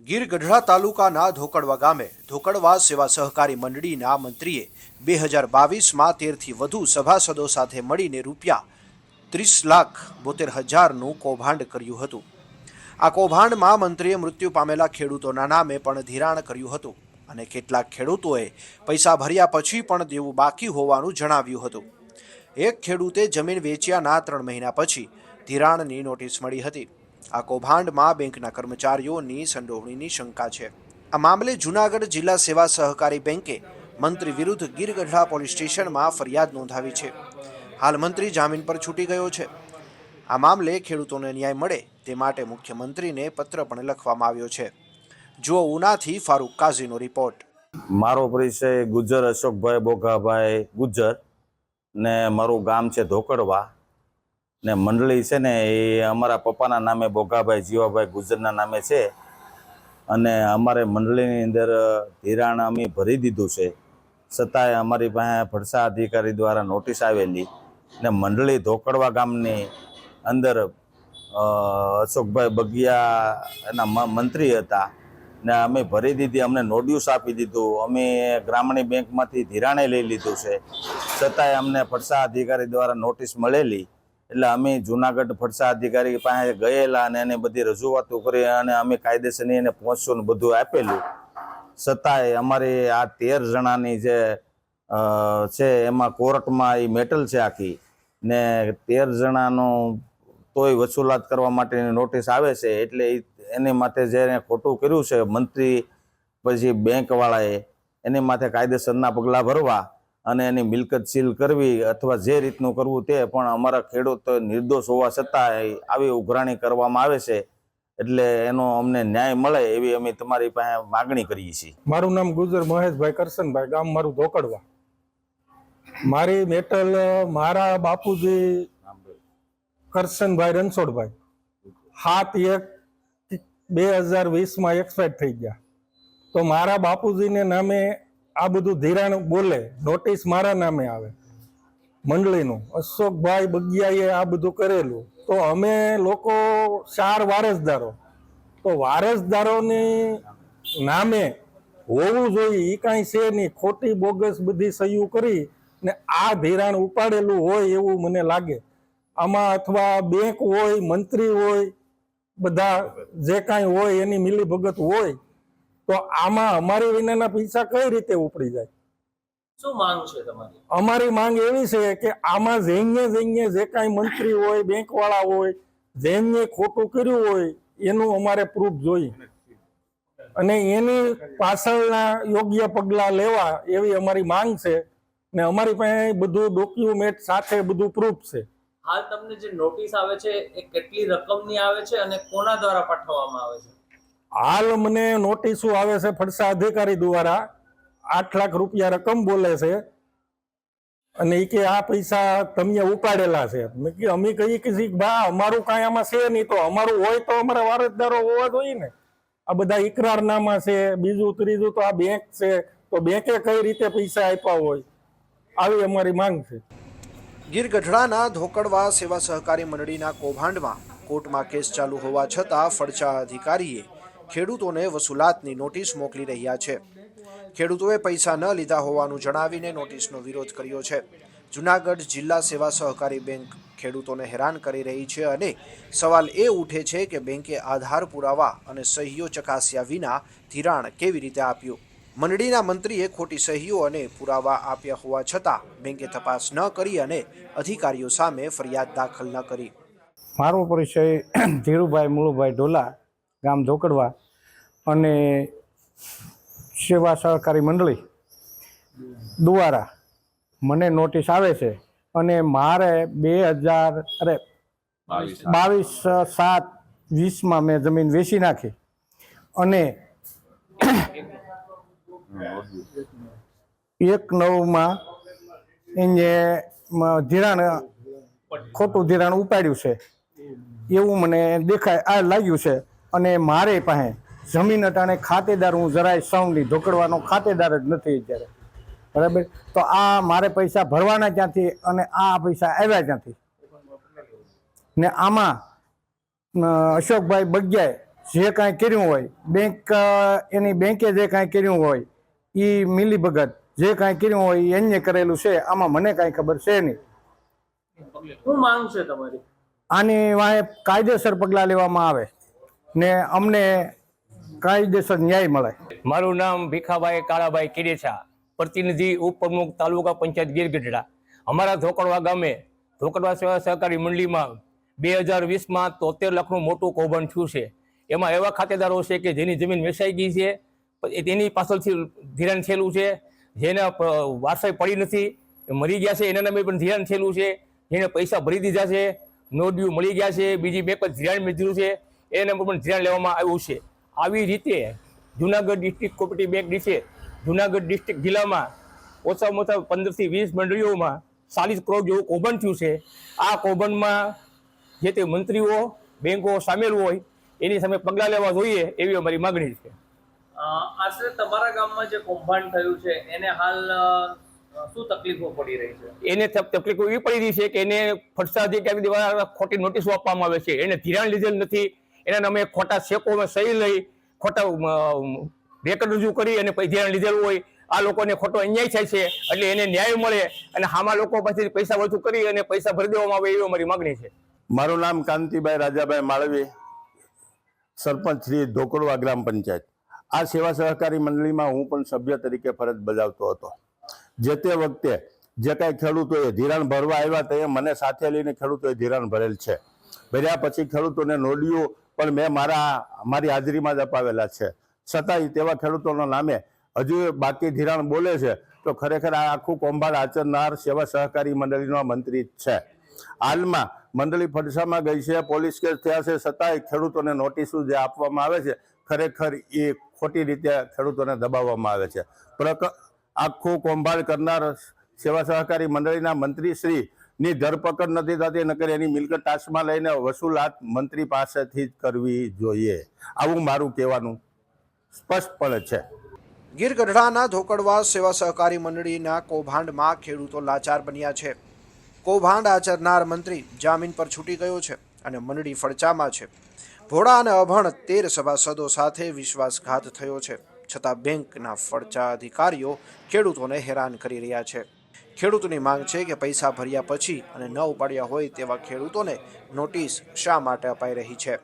ગીર ગઢડા તાલુકાના ધોકડવા ગામે ધોકડવા સેવા સહકારી મંડળીના મંત્રીએ 2022માં 13થી વધુ સભાસદો સાથે મળીને રૂપિયા 30,72,000નું કૌભાંડ કર્યું હતું। આ કૌભાંડમાં મંત્રીએ મૃત્યુ પામેલા ખેડૂતોના નામે પણ ધિરાણ કર્યું હતું અને કેટલાક ખેડૂતોએ પૈસા ભર્યા પછી પણ દેવું બાકી હોવાનું જણાવ્યું હતું। એક ખેડૂતે જમીન વેચ્યાના 3 મહિના પછી ધિરાણની નોટિસ મળી હતી। આ કૌભાંડમાં બેંકના કર્મચારીઓની સંડોવણીની શંકા છે। આ મામલે જૂનાગઢ જિલ્લા સેવા સહકારી બેંકે મંત્રી વિરુદ્ધ ગીર ગઢડા પોલીસ સ્ટેશનમાં ફરિયાદ નોંધાવી છે। હાલ મંત્રી જામીન પર છૂટી ગયો છે। આ મામલે ખેડૂતોને ન્યાય મળે તે માટે મુખ્યમંત્રીને પત્ર પણ લખવામાં આવ્યો છે। જુઓ ઉનાથી ફારૂક કાઝીનો રિપોર્ટ। મારો પરિચય ગુજ્જર અશોકભાઈ બોઘાભાઈ ગુજ્જર ને મારું ગામ છે ધોકડવા ને મંડળી છે ને એ અમારા પપ્પાના નામે બોઘાભાઈ જીવાભાઈ ગુજ્જરના નામે છે અને અમારે મંડળીની અંદર ધિરાણ અમે ભરી દીધું છે, છતાંય અમારી પાસે ભરસા અધિકારી દ્વારા નોટિસ આવેલી ને મંડળી ધોકડવા ગામની અંદર અશોકભાઈ બગિયા એના મંત્રી હતા ને અમે ભરી દીધી, અમને નોટિસ આપી દીધું, અમે ગ્રામીણ બેંકમાંથી ધિરાણે લઈ લીધું છે, છતાંય અમને ભરસા અધિકારી દ્વારા નોટિસ મળેલી એટલે અમે જૂનાગઢ ભરસા અધિકારી પાસે ગયેલા અને એને બધી રજૂઆતો કરી અને અમે કાયદેસરની એને પહોંચશું ને બધું આપેલું, છતાંય અમારી આ 13 જણાની જે છે એમાં કોર્ટમાં એ મેટલ છે આખી ને 13 જણાનું તોય વસૂલાત કરવા માટેની નોટિસ આવે છે એટલે એની માથે જેને ખોટું કર્યું છે મંત્રી પછી બેંકવાળાએ એની માથે કાયદેસરના પગલાં ભરવા અને એની મિલકત સીલ કરવી અથવા જે રીતનું કરવું તે, પણ અમારા ખેડૂત નિર્દોષ હોવા છતાં આવી ઉઘરાણી કરવામાં આવે છે એટલે એનો અમને ન્યાય મળે એવી અમે તમારી પાસે માગણી કરીએ છીએ। મારું નામ ગુજર મહેશભાઈ કરશનભાઈ, ગામ મારું ધોકડવા। મારી મેટલ મારા બાપુજી કરશનભાઈ રણછોડભાઈ 7/1/2020માં એક્સપાયર થઈ ગયા, તો મારા બાપુજીને નામે આ બધું ધિરાણ બોલે, નોટિસ મારા નામે આવે મંડળીનું, અશોકભાઈ બગિયાએ આ બધું કરેલું, તો અમે લોકો 4 વારસદારો, તો વારસદારોની નામે હોવું જોઈએ એ કાંઈ છે નહીં, ખોટી બોગસ બધી સહીઓ કરી ને આ ધિરાણ ઉપાડેલું હોય એવું મને લાગે। આમાં અથવા બેંક હોય, મંત્રી હોય, બધા જે કાંઈ હોય એની મિલીભગત હોય તો આમાં અમારી વિનાના પૈસા કઈ રીતે ઉપડી જાય? શું માંગ છે તમારી? અમારી માંગ એવી છે કે આમાં જેને જે કાંઈ મંત્રી હોય, બેંક વાળા હોય, જેને ખોટું કર્યું હોય એનું અમારે પ્રૂફ જોઈએ અને એની પાછળના યોગ્ય પગલાં લેવા એવી અમારી માંગ છે ને અમારી પાસે બધું ડોક્યુમેન્ટ સાથે બધું પ્રૂફ છે। હાલ તમને જે નોટિસ આવે છે એ કેટલી રકમની આવે છે અને કોના દ્વારા પાઠવવામાં આવે છે? હાલ મને નોટિસો આવે છે ફરસા અધિકારી દ્વારા 8 લાખ રૂપિયા રકમ બોલે છે અને એ કે આ પૈસા તમે ઉપાડેલા છે। મેં કે અમે કહીએ કે બા અમારું કાંઈ આમાં છે નહીં, તો અમારું હોય તો અમારા વારસદારો હોવા જોઈએ ને। આ બધા ઇકરારનામા છે, બીજું ત્રીજું તો આ બેંક છે, તો બેંકે કઈ રીતે પૈસા આપ્યા હોય, આવી અમારી માંગ છે। ગીર ગઢડાના ધોકડવા સેવા સહકારી મંડળીના કૌભાંડમાં કોર્ટમાં કેસ ચાલુ હોવા છતાં ફરજા અધિકારીએ ખેડૂતોને વસૂલાતની નોટિસ મોકલી રહ્યા છે। ખેડૂતોએ પૈસા ન લીધા હોવાનું જણાવીને નોટિસનો વિરોધ કર્યો છે। જૂનાગઢ જિલ્લા સેવા સહકારી બેંક ખેડૂતોને હેરાન કરી રહી છે અને સવાલ એ ઉઠે છે કે બેંકે આધાર પુરાવા અને સહીઓ ચકાસ્યા વિના ધિરાણ કેવી રીતે આપ્યું? મંડળીના મંત્રીએ ખોટી સહીઓ અને પુરાવા આપ્યા હોવા છતાં બેંકે તપાસ ન કરી અને અધિકારીઓ સામે ફરિયાદ દાખલ ન કરી। મારો પરિચય ધીરુભાઈ મુળુભાઈ ઢોલા, ગામ ધોકડવા અને સેવા સહકારી મંડળી દ્વારા મને નોટિસ આવે છે અને મારે 22/7/20માં મેં જમીન વેચી નાખી અને 1/9માં એને ધિરાણ ખોટું ધિરાણ ઉપાડ્યું છે એવું મને દેખાય લાગ્યું છે અને મારે પાસે જમીન અટાણે ખાતેદાર હું જરાય સાઉન્ડલી ધોકડવાનો ખાતેદાર જ નથી અત્યારે, બરાબર? તો આ મારે પૈસા ભરવાના ક્યાંથી અને આ પૈસા આવ્યા ક્યાંથી? ને આમાં અશોકભાઈ બગિયાએ જે કાંઈ કર્યું હોય એની બેંકે જે કાંઈ કર્યું હોય એ મિલીભગત જે કાંઈ કર્યું હોય એને કરેલું છે. આમાં મને કાંઈ ખબર છે નહીં. શું માંગ છે તમારી? આની વાંહે કાયદેસર પગલાં લેવામાં આવે ને અમને કાયદેસર ન્યાય મળે. મારું નામ ભીખાભાઈ કાળાભાઈ કિરેચા, પ્રતિનિધિ ઉપપ્રમુખ તાલુકા પંચાયત ગીરગઢડા. અમારા ધોકડવા ગામે ધોકડવા સેવા સહકારી મંડળીમાં 2020માં 73 લાખનું મોટું કૌભાંડ થયું છે. એમાં એવા ખાતેદારો છે કે જેની જમીન વેચાઈ ગઈ છે, તેની પાછળથી ધિરાણ થયેલું છે, જેને વારસાઈ પડી નથી, મરી ગયા છે, એના નામે પણ ધિરાણ થયેલું છે, જેને પૈસા ભરી દીધા છે, નો ડ્યુ મળી ગયા છે, બીજી બેંક ધિરાણ લીધેલું છે, એના પર પણ ધિરાણ લેવામાં આવ્યું છે. આવી રીતે જુનાગઢ ડિસ્ટ્રિક્ટ કોઓપરેટિવ બેંક છે, જુનાગઢ ડિસ્ટ્રિક્ટ જિલ્લામાં ઓછામાં ઓછા 15 થી 20 મંડળીઓમાં 40 કરોડ જેવું કૌભાંડ થયું છે. આ કૌભાંડમાં જે તે મંત્રીઓ, બેંકો સામેલ હોય એની સામે પગલાં લેવા જોઈએ એવી અમારી માગણી છે. આશરે તમારા ગામમાં જે કૌભાંડ થયું છે એને હાલ શું તકલીફો પડી રહી છે? એને તકલીફો એવી પડી રહી છે કે એને ફટસા અધિકારી દ્વારા ખોટી નોટિસો આપવામાં આવે છે. એને ધિરાણ લીધેલ નથી, એના નામે ખોટા ચેકોમાં સહી લઈ ખોટા રેકર્ડ રજૂ કરી અને ધિરાણ લીધેલું હોય. આ લોકોને ખોટો અન્યાય થાય છે, એટલે એને ન્યાય મળે અને આમાં લોકો પાસેથી પૈસા વસૂલ કરી અને પૈસા ભરી દેવામાં આવે એવી અમારી માગણી છે. મારું નામ કાંતિભાઈ રાજાભાઈ માળવી, સરપંચ શ્રી ધોકડવા ગ્રામ પંચાયત. આ સેવા સહકારી મંડળીમાં હું પણ સભ્ય તરીકે ફરજ બજાવતો હતો. જે તે વખતે જે કાંઈ ખેડૂતોએ ધિરાણ ભરવા આવ્યા તે મને સાથે લઈને ખેડૂતોએ ધિરાણ ભરેલ છે. ભર્યા પછી ખેડૂતોને નોંધ્યું પણ મેં મારી હાજરીમાં જ અપાવેલા છે. છતાંય તેવા ખેડૂતોના નામે હજુ બાકી ધિરાણ બોલે છે, તો ખરેખર આ આખું કૌભાંડ આચરનાર સેવા સહકારી મંડળીનો મંત્રી છે. હાલમાં મંડળી ફડસામાં ગઈ છે, પોલીસ કેસ થયા છે, છતાંય ખેડૂતોને નોટિસો જે આપવામાં આવે છે ખરેખર એ ખોટી રીતે ખેડૂતોને દબાવવામાં આવે છે. આખું કૌભાંડ કરનાર સેવા સહકારી મંડળીના મંત્રી શ્રીની ધરપકડ નથી થતી, નકર એની મિલકત તાસમાં લઈને વસૂલાત મંત્રી પાસેથી જ કરવી જોઈએ. આવું મારું કહેવાનું સ્પષ્ટપણે છે. ગીર ગઢડાના ધોકડવા સેવા સહકારી મંડળીના કૌભાંડમાં ખેડૂતો લાચાર બન્યા છે. કૌભાંડ આચરનાર મંત્રી જામીન પર છૂટી ગયો છે અને મંડળી ફડચામાં છે. ભોળા અને અભણ 13 સભાસદો સાથે વિશ્વાસઘાત થયો છે, છતાં બેંકના ફડચા અધિકારીઓ ખેડૂતોને હેરાન કરી રહ્યા છે. ખેડૂતોની માંગ છે કે પૈસા ભર્યા પછી અને ન ઉપાડ્યા હોય તેવા ખેડૂતોને નોટિસ શા માટે અપાઈ રહી છે?